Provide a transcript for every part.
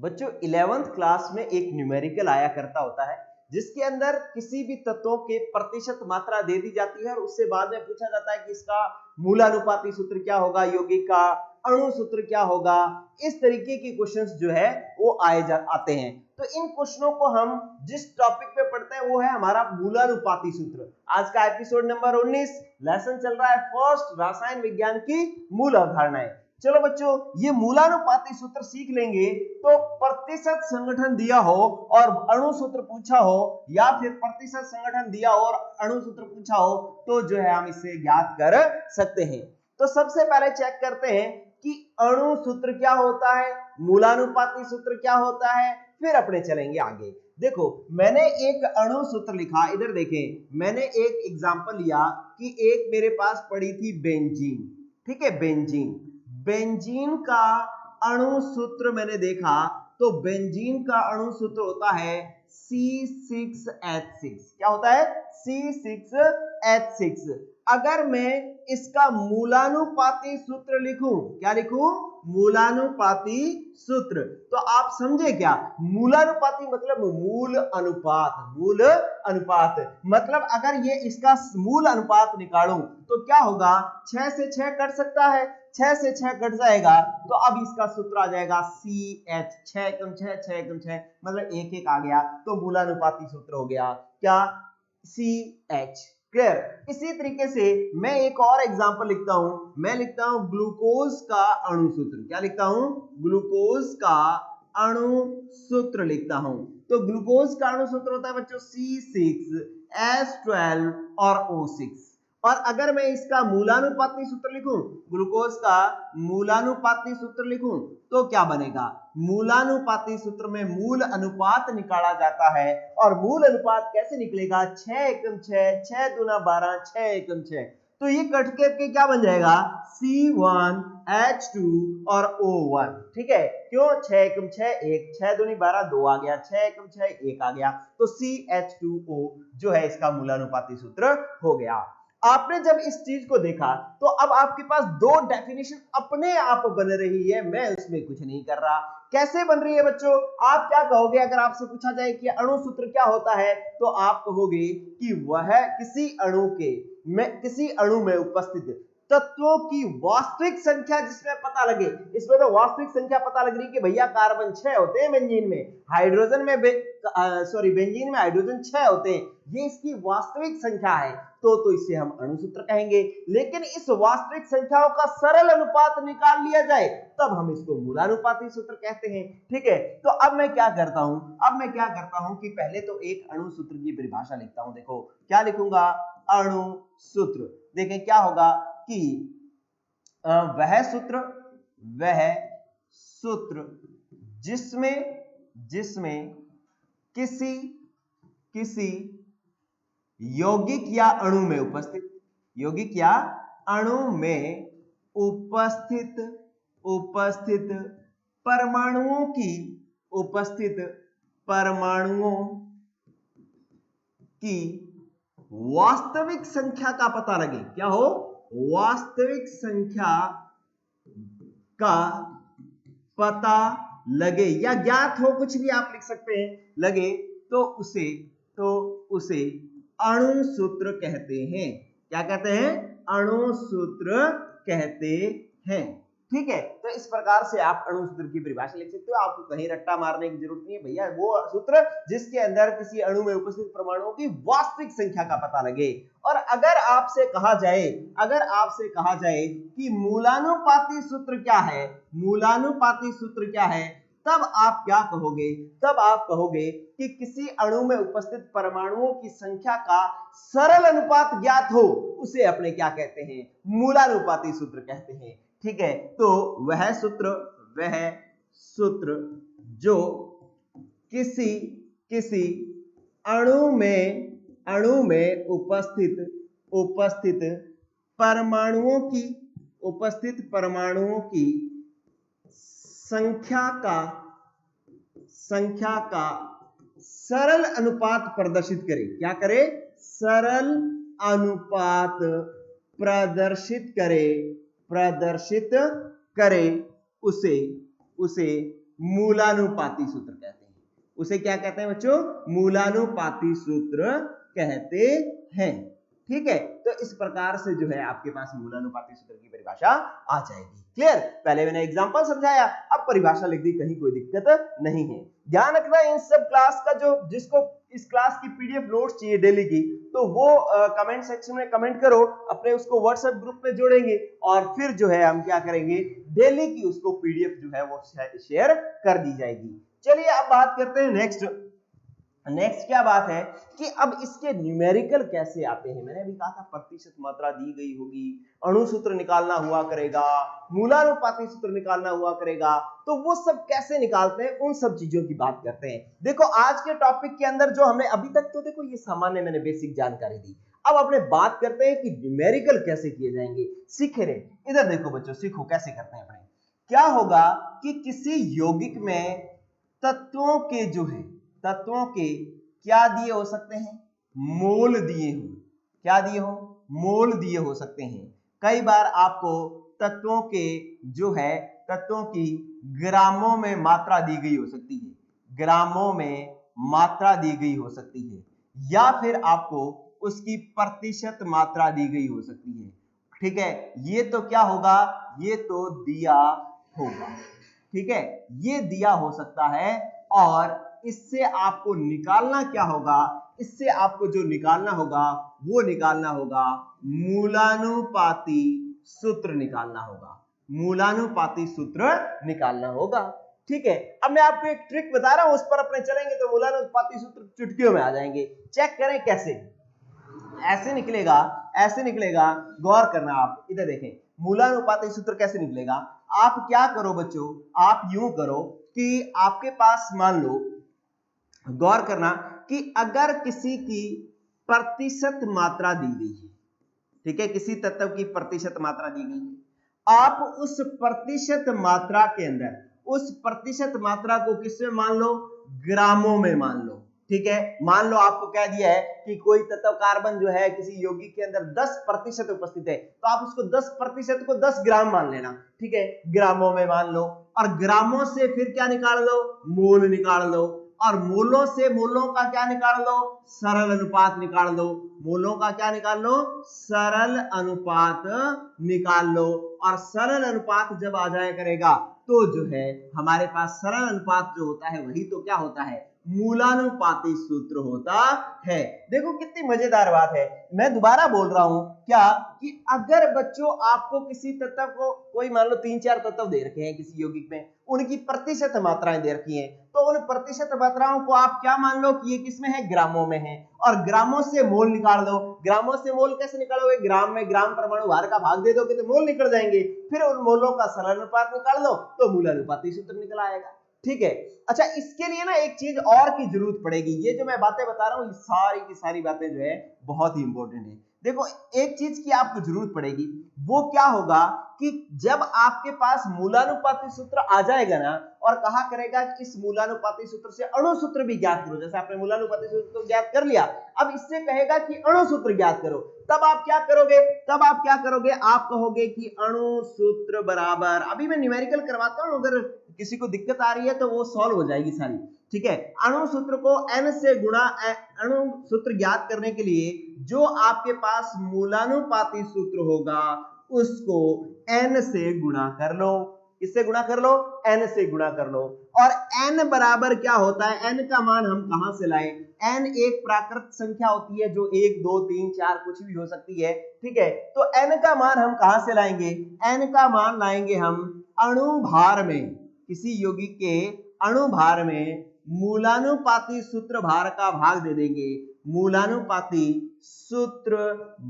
बच्चों 11th class में एक न्यूमेरिकल आया करता होता है जिसके अंदर किसी भी तत्वों के प्रतिशत मात्रा दे दी जाती है और उससे बाद में पूछा जाता है कि इसका मूलानुपाती सूत्र क्या होगा, यौगिक का अणु सूत्र क्या होगा। इस तरीके के क्वेश्चंस जो है वो आते हैं। तो इन क्वेश्चनों को हम जिस टॉपिक पे पढ़ते हैं वो है हमारा मूलानुपाती सूत्र। आज का एपिसोड नंबर 19, लेसन चल रहा है फर्स्ट, रसायन विज्ञान की मूल अवधारणाएं। चलो बच्चों, ये मूलानुपाती सूत्र सीख लेंगे तो प्रतिशत संगठन दिया हो और अणु सूत्र पूछा हो, या फिर प्रतिशत संगठन दिया हो और अणु सूत्र पूछा हो, तो जो है हम इसे ज्ञात कर सकते हैं। तो सबसे पहले चेक करते हैं कि अणु सूत्र क्या होता है, मूलानुपाती सूत्र क्या होता है, फिर अपने चलेंगे आगे। देखो, मैंने एक अणु सूत्र लिखा, इधर देखें, मैंने एक एग्जांपल लिया कि एक मेरे पास पड़ी थी बेंजीन। ठीक है, बेंजीन का अणु सूत्र मैंने देखा तो बेंजीन का अणु सूत्र होता है C6H6। क्या होता है? C6H6। अगर मैं इसका मूलानुपाती सूत्र लिखूं, क्या लिखूं? मूलानुपाती सूत्र। तो आप समझे क्या? मूलानुपाती मतलब मूल अनुपात मतलब अगर ये इसका मूल अनुपात निकालूं तो क्या होगा? 6 से 6 कट सकता है, 6 से 6 कट जाएगा तो अब इसका सूत्र आ जाएगा CH, 6 एकम 6, 6 एकम 6 मतलब 1 1 आ गया, तो मूलानुपाती सूत्र हो गया क्या? CH। क्लियर? इसी तरीके से मैं एक और एग्जांपल लिखता हूं, मैं लिखता हूं ग्लूकोज का अणु सूत्र। क्या लिखता हूं? ग्लूकोज का अणु सूत्र लिखता हूं। तो ग्लूकोज का अणु सूत्र होता है बच्चों C6H12 और O6। और अगर मैं इसका मूलानुपाती सूत्र लिखूं, ग्लूकोज का मूलानुपाती सूत्र लिखूं तो क्या बनेगा? मूलानुपाती सूत्र में मूल अनुपात निकाला जाता है और मूल अनुपात कैसे निकलेगा? 6 एकम 6, 6 दूना 12, 6 एकम 6। तो ये कट के क्या बन जाएगा? C1H2 और O1। ठीक है, क्यों? 6 एकम 6 1, 6 दूनी 12 2 आ गया, 6 एकम 6 1 आ गया, तो CH2O जो है इसका मूलानुपाती सूत्र हो गया। आपने जब इस चीज को देखा तो अब आपके पास दो डेफिनेशन अपने आप बन रही है, मैं उसमें कुछ नहीं कर रहा। कैसे बन रही है बच्चों? आप क्या कहोगे अगर आपसे पूछा जाए कि अणु सूत्र क्या होता है? तो आप कहोगे कि वह किसी अणु में उपस्थित तत्वों की वास्तविक संख्या जिसमें पता लगे। इसमें तो वास्तविक संख्या पता लग रही है कि भैया कार्बन 6 होते हैं बेंजीन में, हाइड्रोजन में बेंजीन में हाइड्रोजन 6 होते हैं, ये इसकी वास्तविक संख्या है, तो इसे हम अणु सूत्र कहेंगे। लेकिन इस वास्तविक संख्याओं का सरल अनुपात निकाल लिया जाए तब हम इसको मूलानुपाती सूत्र कहते हैं। ठीक है, तो अब मैं क्या करता हूं कि पहले तो एक अणु सूत्र की परिभाषा लिखता हूं। देखो क्या लिखूंगा? अणु सूत्र। देखें क्या होगा कि वह सूत्र जिसमें किसी यौगिक या अणु में उपस्थित परमाणुओं की वास्तविक संख्या का पता लगे। क्या हो? वास्तविक संख्या का पता लगे या ज्ञात हो, कुछ भी आप लिख सकते हैं, लगे तो उसे अणु सूत्र कहते हैं। क्या कहते हैं? अणु सूत्र कहते हैं। ठीक है, तो इस प्रकार से आप अणु सूत्र की परिभाषा लिख सकते हो। आपको कहीं रट्टा मारने की जरूरत नहीं है भैया, वो सूत्र जिसके अंदर किसी अणु में उपस्थित परमाणुओं की वास्तविक संख्या का पता लगे। और अगर आपसे कहा जाए कि मूलानुपाती सूत्र क्या है, तब आप क्या कहोगे? तब आप कहोगे कि किसी अणु में उपस्थित परमाणुओं की संख्या का सरल अनुपात ज्ञात हो, उसे अपने क्या कहते हैं? मूलानुपाती सूत्र कहते हैं। ठीक है, तो वह सूत्र जो किसी अणु में उपस्थित परमाणुओं की संख्या का सरल अनुपात प्रदर्शित करे। क्या करे? सरल अनुपात प्रदर्शित करे, उसे मूलानुपाती सूत्र कहते हैं। उसे क्या कहते हैं बच्चों? मूलानुपाती सूत्र कहते हैं। ठीक है, तो इस प्रकार से जो है आपके पास मूलानुपाती सूत्र की परिभाषा आ जाएगी। क्लियर? पहले मैंने एग्जांपल समझाया, अब परिभाषा लिख दी, कहीं कोई दिक्कत नहीं है। ध्यान रखना इन सब क्लास का जो जिसको इस क्लास की पीडीएफ नोट्स चाहिए डेली की, तो वो कमेंट सेक्शन में कमेंट करो, अपने उसको व्हाट्सएप ग्रुप में जोड़ेंगे और फिर जो है हम क्या करेंगे, डेली की उसको पीडीएफ जो है वो शेयर कर दी जाएगी। चलिए अब बात करते हैं नेक्स्ट क्या बात है कि अब इसके न्यूमेरिकल कैसे आते हैं। मैंने अभी कहा था प्रतिशत मात्रा दी गई होगी, अणु सूत्र निकालना हुआ करेगा, मूलानुपाती सूत्र निकालना हुआ करेगा, तो वो सब कैसे निकालते हैं, उन सब चीजों की बात करते हैं। देखो आज के टॉपिक के अंदर जो हमने अभी तक, तो देखो ये सामान्य मैंने बेसिक जानकारी दी, अब अपने बात करते हैं कि न्यूमेरिकल कैसे किए जाएंगे। सीखे रहे, इधर देखो बच्चों, सीखो कैसे करते हैं अपने। क्या होगा कि किसी यौगिक में तत्वों के जो है, तत्वों के क्या दिए हो सकते हैं, मोल दिए हो। क्या दिए हो? मोल दिए हो सकते हैं। कई बार आपको तत्वों के जो है, तत्वों की ग्रामों में मात्रा दी गई हो सकती है, ग्रामों में मात्रा दी गई हो सकती है, या फिर आपको उसकी प्रतिशत मात्रा दी गई हो सकती है। ठीक है, ये तो क्या होगा, ये तो दिया होगा। ठीक है, ये दिया हो सकता है और इससे आपको निकालना क्या होगा, इससे आपको जो निकालना होगा वो निकालना होगा मूलानुपाती सूत्र निकालना होगा, मूलानुपाती सूत्र निकालना होगा। ठीक है, अब मैं आपको एक ट्रिक बता रहा हूं, उस पर अपने चलेंगे तो मूलानुपाती सूत्र चुटकियों में आ जाएंगे। चेक करें कैसे। ऐसे निकलेगा, ऐसे निकलेगा, गौर करना आप, इधर देखें मूलानुपाती सूत्र कैसे निकलेगा। आप क्या करो बच्चों, आप यूं करो कि आपके पास मान लो, गौर करना कि अगर किसी की प्रतिशत मात्रा दी गई है, ठीक है, किसी तत्व की प्रतिशत मात्रा दी गई है, आप उस प्रतिशत मात्रा के अंदर, उस प्रतिशत मात्रा को किसमें मान लो, ग्रामों में मान लो। ठीक है, मान लो आपको कह दिया है कि कोई तत्व कार्बन जो है किसी यौगिक के अंदर 10% उपस्थित है, तो आप उसको 10% को 10 ग्राम मान लेना। ठीक है, ग्रामों में मान लो, और ग्रामों से फिर क्या निकाल लो, मोल निकाल लो, और मोलों से मोलों का क्या निकाल लो, सरल अनुपात निकाल लो। मोलों का क्या निकाल लो, सरल अनुपात निकाल लो। और सरल अनुपात जब आ जाया करेगा तो जो है हमारे पास सरल अनुपात जो होता है वही तो क्या होता है, मूलानुपाती सूत्र होता है। देखो कितनी मजेदार बात है। मैं दोबारा बोल रहा हूं क्या, कि अगर बच्चों आपको किसी तत्व को, कोई मान लो 3-4 तत्व दे रखे हैं किसी यौगिक में, उनकी प्रतिशत मात्राएं दे रखी हैं, तो उन प्रतिशत मात्राओं को आप क्या मान लो कि ये किसमें है, ग्रामों में है, और ग्रामों से मोल निकाल दो। ग्रामों से मोल कैसे निकालोगे, ग्राम में ग्राम परमाणु भार का भाग दे दोगे तो मोल निकल जाएंगे, फिर उन मोलों का सरल अनुपात निकाल दो तो मूलानुपाती सूत्र निकल आएगा। ठीक है, अच्छा इसके लिए ना एक चीज और की जरूरत पड़ेगी। ये जो मैं बातें बता रहा हूं ये सारी की सारी बातें जो है बहुत ही इंपॉर्टेंट है। देखो एक चीज की आपको जरूरत पड़ेगी, वो क्या होगा कि जब आपके पास मूलानुपाती सूत्र आ जाएगा ना, और कहा करेगा कि इस मूलानुपाती सूत्र से अणु सूत्र भी ज्ञात करो, जैसे आपने मूलानुपाती सूत्र तो ज्ञात कर लिया, अब इससे कहेगा कि अणु सूत्र ज्ञात करो, तब आप क्या करोगे, तब आप क्या करोगे, आप कहोगे कि अणु सूत्र बराबर, अभी मैं न्यूमेरिकल करवाता हूं, अगर किसी को दिक्कत आ रही है तो वो सॉल्व हो जाएगी सारी। ठीक है, अणु सूत्र को n से गुणा, अणु सूत्र ज्ञात करने के लिए जो आपके पास मूलानुपाती सूत्र होगा उसको n से गुणा कर लो। किससे गुणा कर लो, n से गुणा कर लो। और n बराबर क्या होता है, n का मान हम कहां से लाएं, n एक प्राकृत संख्या होती है जो 1 2 3 4 कुछ भी हो सकती है। ठीक है, तो n का मान हम कहां से लाएंगे, n का मान लाएंगे हम अणु भार में, किसी यौगिक के अणु भार में मूलानुपाती सूत्र भार का भाग दे देंगे, मूलानुपाती सूत्र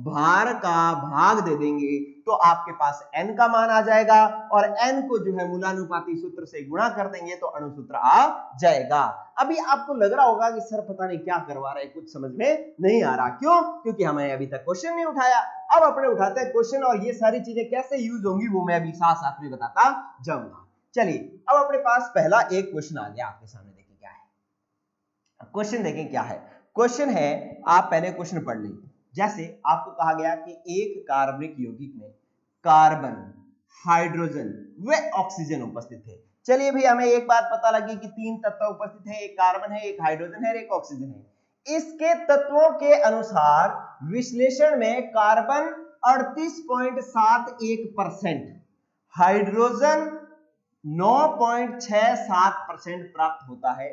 भार का भाग दे देंगे, तो आपके पास n का मान आ जाएगा, और n को जो है मूलानुपाती सूत्र से गुणा कर देंगे तो अणु सूत्र आ जाएगा। अभी आपको लग रहा होगा कि सर पता नहीं क्या करवा रहे, कुछ समझ में नहीं आ रहा, क्यों, क्योंकि हमें अभी तक क्वेश्चन नहीं उठाया। अब अपने उठाते हैं क्वेश्चन, और ये सारी चीजें कैसे यूज होंगी वो मैं अभी साथ साथ में बताता जाऊंगा। चलिए अब अपने पास पहला एक क्वेश्चन आ गया आपके सामने, देखें क्या है क्वेश्चन, देखें क्या है क्वेश्चन है। आप पहले क्वेश्चन पढ़ लें। जैसे आपको कहा गया कि एक कार्बनिक यौगिक में कार्बन हाइड्रोजन व ऑक्सीजन उपस्थित है। चलिए भाई, हमें एक बात पता लगी कि 3 तत्व उपस्थित है, एक कार्बन है, एक हाइड्रोजन है और एक ऑक्सीजन है। इसके तत्वों के अनुसार विश्लेषण में कार्बन 38.71%, हाइड्रोजन 9.67% प्राप्त होता है।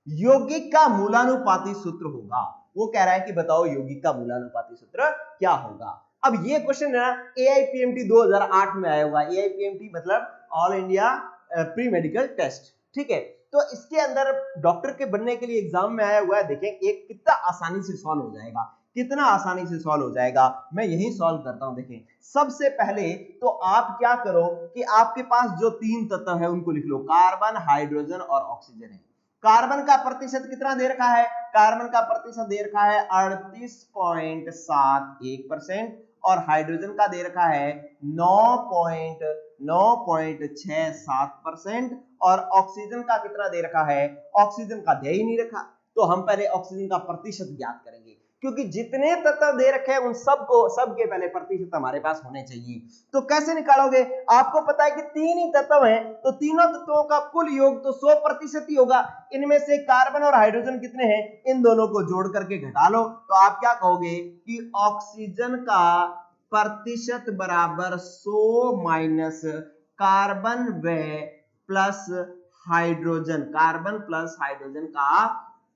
यौगिक का मूलानुपाती सूत्र होगा, वो कह रहा है कि बताओ यौगिक का मूलानुपाती सूत्र क्या होगा। अब ये क्वेश्चन है ना AIPMT 2008 में आया हुआ। AIPMT मतलब all India pre medical test, ठीक है। तो इसके अंदर डॉक्टर के बनने के लिए एग्जाम में आया हुआ है। देखें एक कितना आसानी से सॉल्व हो जाएगा, कितना आसानी से सॉल्व हो जाएगा। मैं यही सॉल्व करता हूं। देखें सबसे पहले तो आप क्या करो कि आपके पास जो 3 तत्व है उनको लिख लो, कार्बन, हाइड्रोजन और ऑक्सीजन है। कार्बन का प्रतिशत कितना दे रखा है? कार्बन का प्रतिशत दे रखा है 38.71% और हाइड्रोजन का दे रखा है 9.67% और ऑक्सीजन का कितना दे रखा है? ऑक्सीजन का दे ही नहीं रखा। तो हम पहले ऑक्सीजन का प्रतिशत ज्ञात करेंगे, क्योंकि जितने तत्व दे रखे हैं उन सबके पहले प्रतिशत हमारे पास होने चाहिए। तो कैसे निकालोगे? आपको पता है कि 3 ही तत्व हैं, तो तीनों तत्वों का कुल योग तो 100% ही होगा। इनमें से कार्बन और हाइड्रोजन कितने हैं, इन दोनों को जोड़ करके घटा लो। तो आप क्या कहोगे कि ऑक्सीजन का प्रतिशत बराबर 100 माइनस कार्बन व plus hydrogen, carbon plus hydrogen का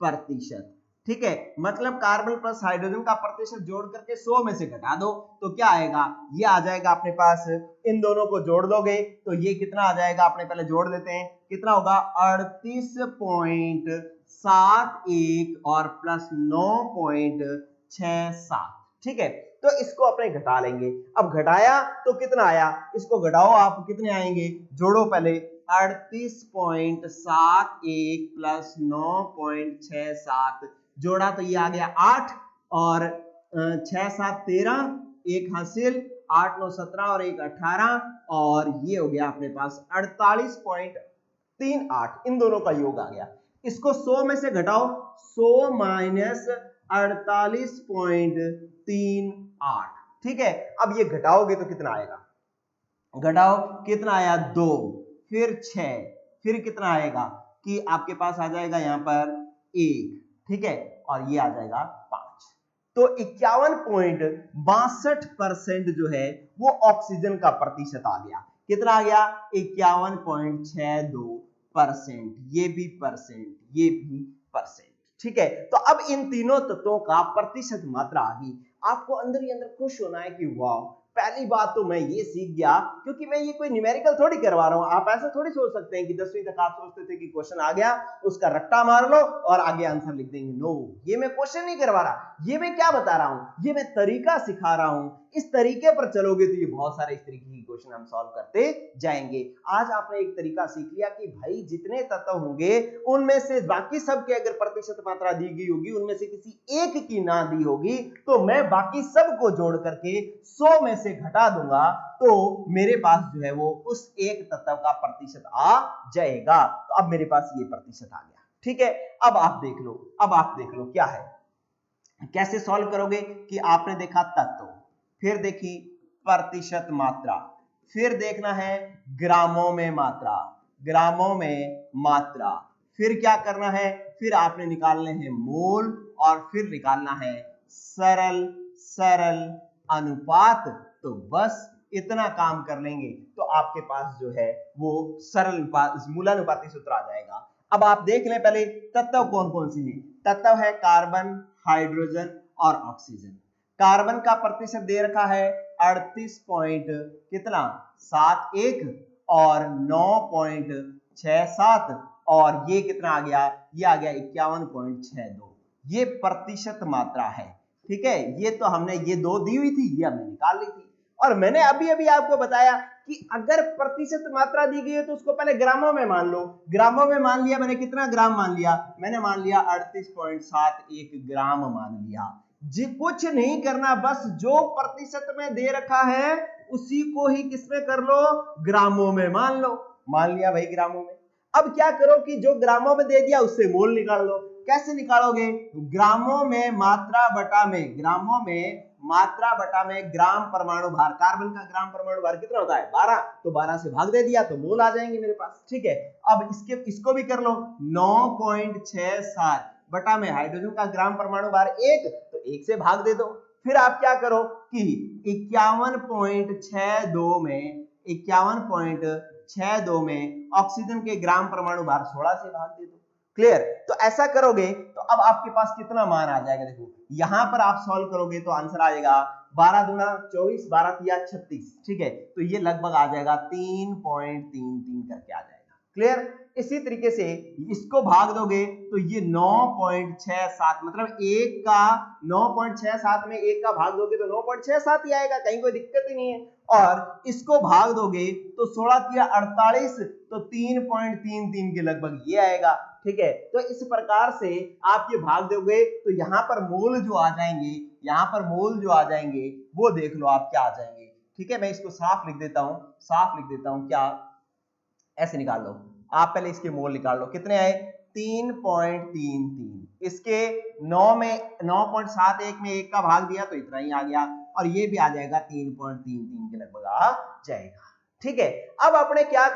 प्रतिशत, ठीक है। मतलब कार्बन प्लस हाइड्रोजन का प्रतिशत जोड़ करके 100 में से घटा दो तो क्या आएगा? ये आ जाएगा अपने पास। इन दोनों को जोड़ दोगे तो ये कितना आ जाएगा? अपने पहले जोड़ लेते हैं, कितना होगा? 38.71 और प्लस 9.67, ठीक है। तो इसको अपने घटा लेंगे। अब घटाया तो कितना आया? इसको घटाओ आप, कितने आएंगे? जोड़ो पहले, 38.71 प्लस 9.67 जोड़ा तो ये आ गया 8 और 6 7 13, एक हासिल, 8 9 17 और एक 18 और ये हो गया अपने पास 48.38। इन दोनों का योग आ गया। इसको 100 में से घटाओ, 100 माइनस 48.38, ठीक है। अब ये घटाओगे तो कितना आएगा? घटाओ, कितना आया? 2, फिर 6, फिर कितना आएगा कि आपके पास आ जाएगा यहां पर 1, ठीक है, और ये आ जाएगा 5। तो 51.62% जो है वो ऑक्सीजन का प्रतिशत आ गया। कितना आ गया? 51.62%। ये भी परसेंट, ये भी परसेंट, ठीक है। तो अब इन तीनों तत्वों का प्रतिशत मात्रा आ गई। आपको अंदर ही अंदर खुश होना है कि वाह, पहली बात तो मैं ये सीख गया, क्योंकि मैं ये कोई न्यूमेरिकल थोड़ी करवा रहा हूं। आप ऐसा थोड़ी सोच सकते हैं कि 10वीं तक आप सोचते थे कि क्वेश्चन आ गया उसका रट्टा मार लो और आगे आंसर लिख देंगे। नो, ये मैं क्वेश्चन नहीं करवा रहा, ये मैं क्या बता रहा हूं? ये मैं तरीका सिखा रहा हूं। इस तरीके पर चलोगे तो ये बहुत सारे इस तरीके की क्वेश्चन हम सॉल्व करते जाएंगे। आज आपने एक तरीका सीख लिया कि भाई जितने तत्व होंगे उनमें से बाकी सबके अगर प्रतिशत मात्रा दी गई होगी, उनमें से किसी एक की ना दी होगी, तो मैं बाकी सबको जोड़ करके 100 में से घटा दूंगा तो मेरे पास जो है वो उस एक तत्व का प्रतिशत आ जाएगा। तो अब मेरे पास ये प्रतिशत आ गया, ठीक है। अब आप देख लो, अब आप देख लो क्या है, कैसे सॉल्व करोगे कि आपने देखा तत्व, फिर देखी प्रतिशत मात्रा, फिर देखना है ग्रामों में मात्रा, ग्रामों में मात्रा, फिर क्या करना है? फिर आपने निकालने हैं मोल और फिर निकालना है सरल सरल अनुपात। तो बस इतना काम कर लेंगे तो आपके पास जो है वो सरल मूलानुपाती सूत्र आ जाएगा। अब आप देख लें पहले तत्व कौन कौन से हैं। तत्व है कार्बन, हाइड्रोजन और ऑक्सीजन। कार्बन का प्रतिशत दे रखा है 38 पॉइंट कितना 71 और 9.67 और ये कितना आ गया? ये आ गया 51.62। ये प्रतिशत मात्रा है, ठीक है। ये तो हमने ये दो दी हुई थी, ये हमने निकाल ली थी। और मैंने अभी अभी आपको बताया कि अगर प्रतिशत मात्रा दी गई है तो उसको पहले ग्रामों में मान लो। ग्रामों में मान लिया मैंने, कितना ग्राम मान लिया? मैंने मान लिया 38.71 ग्राम मान लिया जी। कुछ नहीं करना, बस जो प्रतिशत में दे रखा है उसी को ही किसमें कर लो? ग्रामों में मान लो। मान लिया भाई ग्रामों में। अब क्या करो कि जो ग्रामों में दे दिया उससे मोल निकाल लो। कैसे निकालोगे? ग्रामों में मात्रा बटा में, ग्रामों में मात्रा बटा में ग्राम परमाणु भार। कार्बन का ग्राम परमाणु भार कितना होता है 12, तो 12 से भाग दे दिया तो मोल आ जाएंगे मेरे पास। ठीक है, अब इसको भी कर लो 9.67 बटा में हाइड्रोजन का ग्राम परमाणु भार 1, तो 1 से भाग दे दो। फिर आप क्या करो कि 51.62 में ऑक्सीजन के ग्राम परमाणु भार 16 से भाग दे दो। क्लियर? तो ऐसा करोगे तो अब आपके पास कितना मान आ जाएगा, देखो यहां पर आप सॉल्व करोगे तो आंसर आ जाएगा 12 दूना 24, 12 तिया 36। ठीक है, तो ये लगभग आ जाएगा 3.33 करके आ जाएगा। क्लियर? इसी तरीके से इसको भाग दोगे तो ये 9.67, मतलब 1 का 9.67 में 1 का भाग दोगे तो 9.67 ही आएगा, कहीं कोई दिक्कत ही नहीं है। और इसको भाग दोगे तो 16 तिया 48, तो 3.33 के लगभग ये आएगा। ठीक है, तो इस प्रकार से आप ये भाग दोगे तो यहाँ पर मोल जो आ जाएंगे, यहाँ पर मोल जो आ जाएंगे वो देख लो आप क्या आ जाएंगे। ठीक है, मैं इसको साफ लिख देता हूं, क्या ऐसे निकाल लो आप, पहले इसके मोल निकाल लो कितने आए 3.33, इसके 9.71 में 1 का भाग दिया तो इतना ही आ गया, और ये भी आ जाएगा 3.33 के लगभग आ जाएगा। ठीक है, अब आपने क्या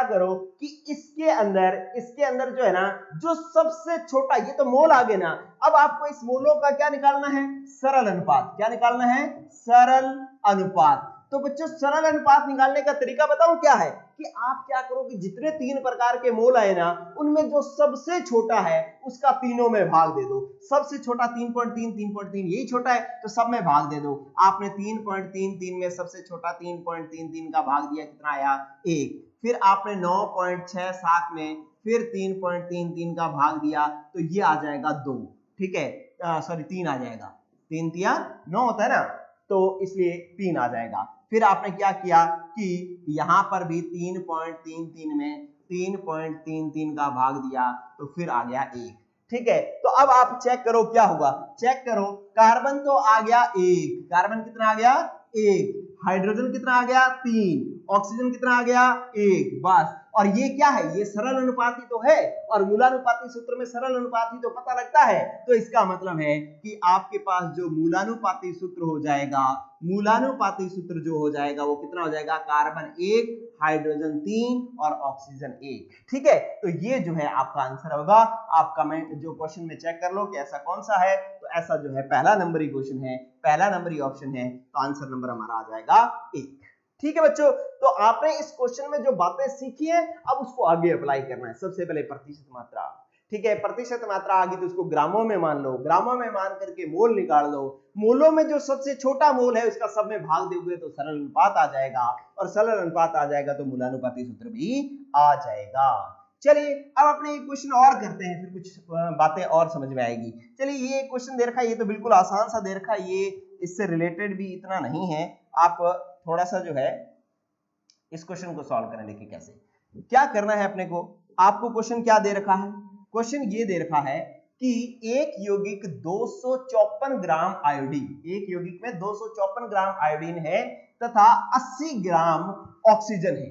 करो कि इसके अंदर जो है ना, जो सबसे छोटा, ये तो मोल आ गए ना, अब आपको इस मोलों का क्या निकालना है, सरल अनुपात। क्या निकालना है, सरल अनुपात। तो बच्चों सरल अनुपात निकालने का तरीका बताऊं क्या है, कि आप क्या करो कि जितने 3 प्रकार के मोल आए ना, उनमें जो सबसे छोटा है उसका तीनों में भाग दे दो। सबसे छोटा 3.3 यही छोटा है तो सब में भाग दे दो। आपने 3.33 में सबसे छोटा 3.33 का भाग दिया, कितना आया 1। फिर आपने 9.67 में फिर 3.33 का भाग दिया तो ये आ जाएगा 2। ठीक है, सॉरी 3 आ जाएगा, 3 तिया 9 होता है ना, तो इसलिए 3 आ जाएगा। फिर आपने क्या किया कि यहां पर भी 3.33 में 3.33 का भाग दिया तो फिर आ गया 1। ठीक है, तो अब आप चेक करो क्या होगा, चेक करो, कार्बन तो आ गया 1, कार्बन कितना आ गया 1, हाइड्रोजन कितना आ गया 3, ऑक्सीजन कितना आ गया 1, बस। और ये क्या है, ये सरल अनुपाती तो है, और मूलानुपाती सूत्र में सरल अनुपाती तो पता लगता है, तो इसका मतलब है कि आपके पास जो मूलानुपाती सूत्र हो जाएगा, मूलानुपाती सूत्र जो हो जाएगा वो कितना हो जाएगा, कार्बन 1, हाइड्रोजन 3 और ऑक्सीजन 1। ठीक है, तो ये जो है आपका आंसर होगा। आप कमेंट जो क्वेश्चन में चेक कर लो कि ऐसा कौन सा है, तो ऐसा जो है पहला नंबर ही क्वेश्चन है, पहला नंबर ही ऑप्शन है, तो आंसर नंबर हमारा आ जाएगा 1। ठीक है बच्चों, तो आपने इस क्वेश्चन में जो बातें सीखी है अब उसको आगे अप्लाई करना है। सबसे पहले प्रतिशत मात्रा, ठीक है, प्रतिशत मात्रा आ गई तो उसको ग्रामों में मान लो, ग्रामों में मान करके मोल निकाल लो, मोलों में जो सबसे छोटा मोल है उसका सब में भाग दोगे तो सरल अनुपात आ जाएगा, और सरल अनुपात आ जाएगा तो मूलानुपाती सूत्र भी आ जाएगा। चलिए अब अपने एक क्वेश्चन और करते हैं, फिर कुछ बातें और समझ में आएगी। चलिए ये क्वेश्चन दे रखा है, ये तो बिल्कुल आसान सा दे रखा है, ये इससे रिलेटेड भी इतना नहीं है। आप थोड़ा सा जो है इस क्वेश्चन को सॉल्व करें। देखिए कैसे, क्या करना है अपने को, आपको क्वेश्चन क्या दे रखा है, क्वेश्चन ये दे रखा है कि एक यौगिक 254 ग्राम आयोडीन, एक यौगिक में 254 ग्राम आयोडीन है तथा 80 ग्राम ऑक्सीजन है,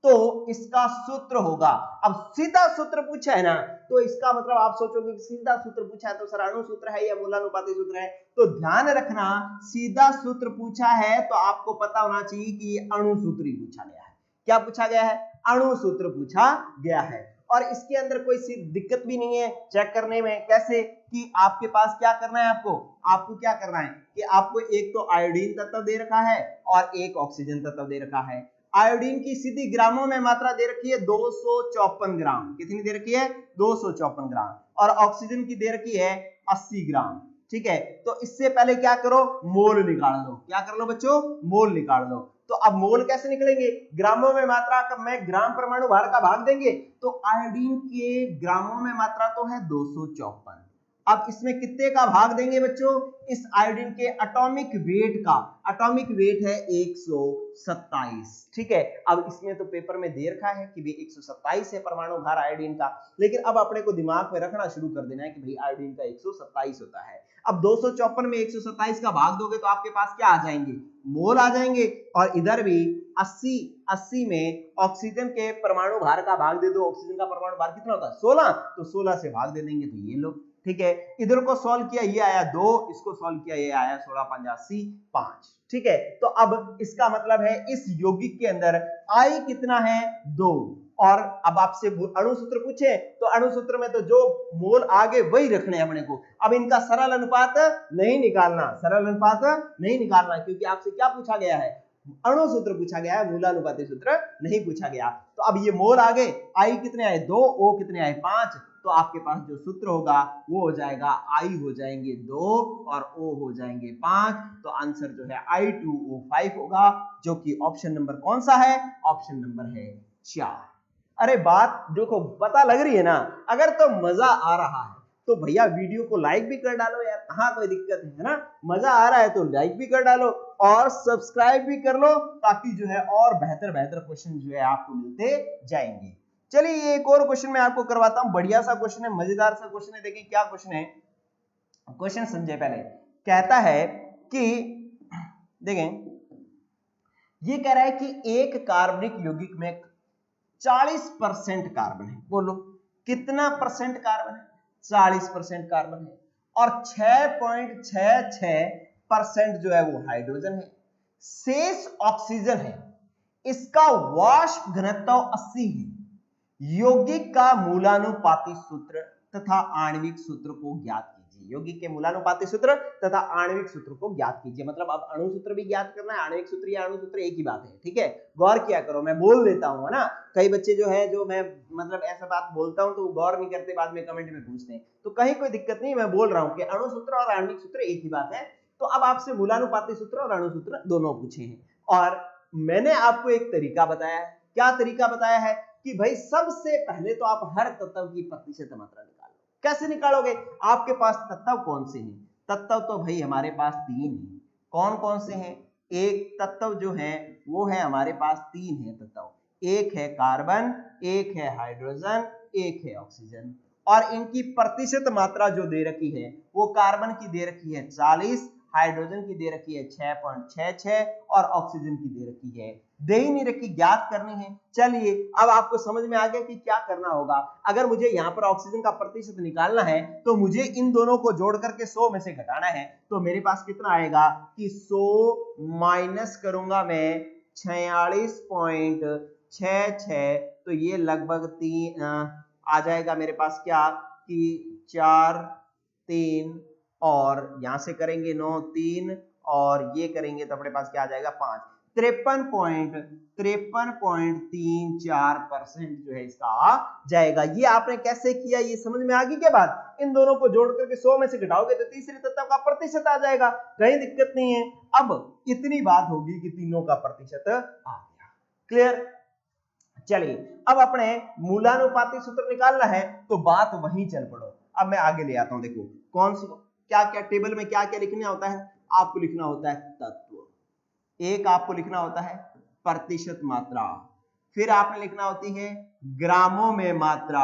तो इसका सूत्र होगा। अब सीधा सूत्र पूछा है ना, तो इसका मतलब आप सोचोगे कि सीधा सूत्र पूछा है तो सर अणु सूत्र है या मूलानुपाती सूत्र है, तो ध्यान रखना सीधा सूत्र पूछा है तो आपको पता होना चाहिए कि ये अणु सूत्र ही पूछा गया है। क्या पूछा गया है, अणु सूत्र पूछा गया है, और इसके अंदर कोई सी दिक्कत भी नहीं है चेक करने में। कैसे कि आपके पास क्या करना है, आपको क्या करना है कि आपको एक तो आयोडीन तत्व दे रखा है और एक ऑक्सीजन तत्व दे रखा है। आयोडीन की सीधी ग्रामों में मात्रा दे रखी है 254 ग्राम, कितनी दे रखी है 254 ग्राम, और ऑक्सीजन की दे रखी है 80 ग्राम। ठीक है, तो इससे पहले क्या करो, मोल निकाल लो। क्या कर लो बच्चों, मोल निकाल लो। तो अब मोल कैसे निकलेंगे, ग्रामों में मात्रा का में ग्राम परमाणु भार का भाग देंगे, तो आयोडीन के ग्रामों में मात्रा तो है 254, अब इसमें कितने का भाग देंगे बच्चों, इस आयोडीन के एटॉमिक वेट का, एटॉमिक वेट है 127। ठीक है, अब इसमें तो पेपर में दे रखा है कि भाई 127 है परमाणु भार आयोडीन का, लेकिन अब अपने को दिमाग में रखना शुरू कर देना है कि भाई आयोडीन का 127 होता है। अब 254 में 127 का भाग दोगे तो आपके पास क्या आ जाएंगे, मोल आ जाएंगे, और इधर भी 80 में ऑक्सीजन के परमाणु भार का भाग दे दो, ऑक्सीजन का परमाणु भार कितना होता है 16, तो 16 से भाग दे देंगे तो ये लो। ठीक है, इधर को सॉल्व किया ये आया 2, इसको सॉल्व किया ये आया 16 85 5, ठीक है। तो अब इसका मतलब है इस यौगिक के अंदर आई कितना है 2, और अब आपसे अणु सूत्र पूछे तो अणु सूत्र में तो जो मोल आगे वही रखने हैं अपने को। अब इनका सरल अनुपात नहीं निकालना, सरल अनुपात नहीं निकालना, क्योंकि आपसे क्या पूछा गया है, अणु सूत्र पूछा गया है, मूलानुपाती सूत्र नहीं पूछा गया। तो अब ये मोल आ गए, आई कितने आए 2, ओ कितने आए 5, तो आपके पास जो सूत्र होगा वो हो जाएगा आई हो जाएंगे 2 और ओ हो जाएंगे 5, तो आंसर जो है I2O5 होगा, जो कि ऑप्शन नंबर कौन सा है, ऑप्शन नंबर है 4। अरे बात देखो पता लग रही है ना, अगर तो मजा आ रहा है तो भैया वीडियो को लाइक भी कर डालो यार, कहाँ कोई दिक्कत है ना, मजा आ रहा है तो लाइक भी कर डालो और सब्सक्राइब भी कर लो, ताकि जो है और बेहतर बेहतर क्वेश्चन जो है आपको मिलते जाएंगे। चलिए एक और क्वेश्चन मैं आपको करवाता हूं, बढ़िया सा क्वेश्चन है, मजेदार सा क्वेश्चन है। देखिए क्या क्वेश्चन है, क्वेश्चन समझे पहले। कहता है कि देखें, ये कह रहा है कि एक कार्बनिक यौगिक में 40% कार्बन है, बोलो कितना परसेंट कार्बन है, 40% कार्बन है, और 6.66% जो है वो हाइड्रोजन है, शेष ऑक्सीजन है, इसका वाष्प घनत्व 80 है। यौगिक का मूलानुपाती सूत्र तथा आणविक सूत्र को ज्ञात कीजिए। यौगिक के मूलानुपाती सूत्र तथा आणविक सूत्र को ज्ञात कीजिए, मतलब अब अणु सूत्र भी ज्ञात करना है, आणविक सूत्र या अणु सूत्र एक ही बात है, ठीक है। गौर किया करो, मैं बोल देता हूं ना, कई बच्चे जो है जो मैं मतलब ऐसा बात बोलता हूं तो गौर नहीं करते, बाद में कमेंट में पूछते हैं, तो कहीं कोई दिक्कत नहीं, मैं बोल रहा हूं कि अणु सूत्र और आणविक सूत्र एक ही बात है। तो अब आपसे मूलानुपाती सूत्र और अणु सूत्र दोनों पूछे हैं, और मैंने आपको एक तरीका बताया है। क्या तरीका बताया है कि भाई सबसे पहले तो आप हर तत्व की प्रतिशत मात्रा निकालो। कैसे निकालोगे, आपके पास तत्व कौन से हैं, तत्व तो भाई हमारे पास 3 हैं। कौन कौन से हैं, एक तत्व जो है वो है हमारे पास 3 है तत्व, एक है कार्बन, एक है हाइड्रोजन, एक है ऑक्सीजन, और इनकी प्रतिशत मात्रा जो दे रखी है वो कार्बन की दे रखी है 40, हाइड्रोजन की दे रखी है 6.66 और ऑक्सीजन की दे रखी है, दे ही नहीं रखी, ज्ञात करनी है। चलिए अब आपको समझ में आ गया कि क्या करना होगा। अगर मुझे यहाँ पर ऑक्सीजन का प्रतिशत निकालना है तो मुझे इन दोनों को जोड़ करके 100 में से घटाना है, तो मेरे पास कितना आएगा कि 100 माइनस करूंगा मैं 46.66, तो ये लगभग 3 आ जाएगा मेरे पास, क्या कि 4 3 और यहां से करेंगे 9 3 और ये करेंगे तो अपने पास क्या आ जाएगा 5, 53.34% जो है इसका आ जाएगा। ये आपने कैसे किया, ये समझ में आ गई क्या बात, इन दोनों को जोड़ करके 100 में से घटाओगे तो तीसरे तत्व का प्रतिशत आ जाएगा, कहीं दिक्कत नहीं है। अब इतनी बात होगी कि तीनों का प्रतिशत आ गया, क्लियर। चलिए अब अपने मूलानुपाती सूत्र निकालना है तो बात वहीं चल पड़ो। अब मैं आगे ले आता हूं, देखो कौन सी क्या क्या टेबल में क्या क्या लिखना होता है, आपको लिखना होता है तत्व, एक आपको लिखना होता है प्रतिशत मात्रा, फिर आपने लिखना होती है ग्रामों में मात्रा,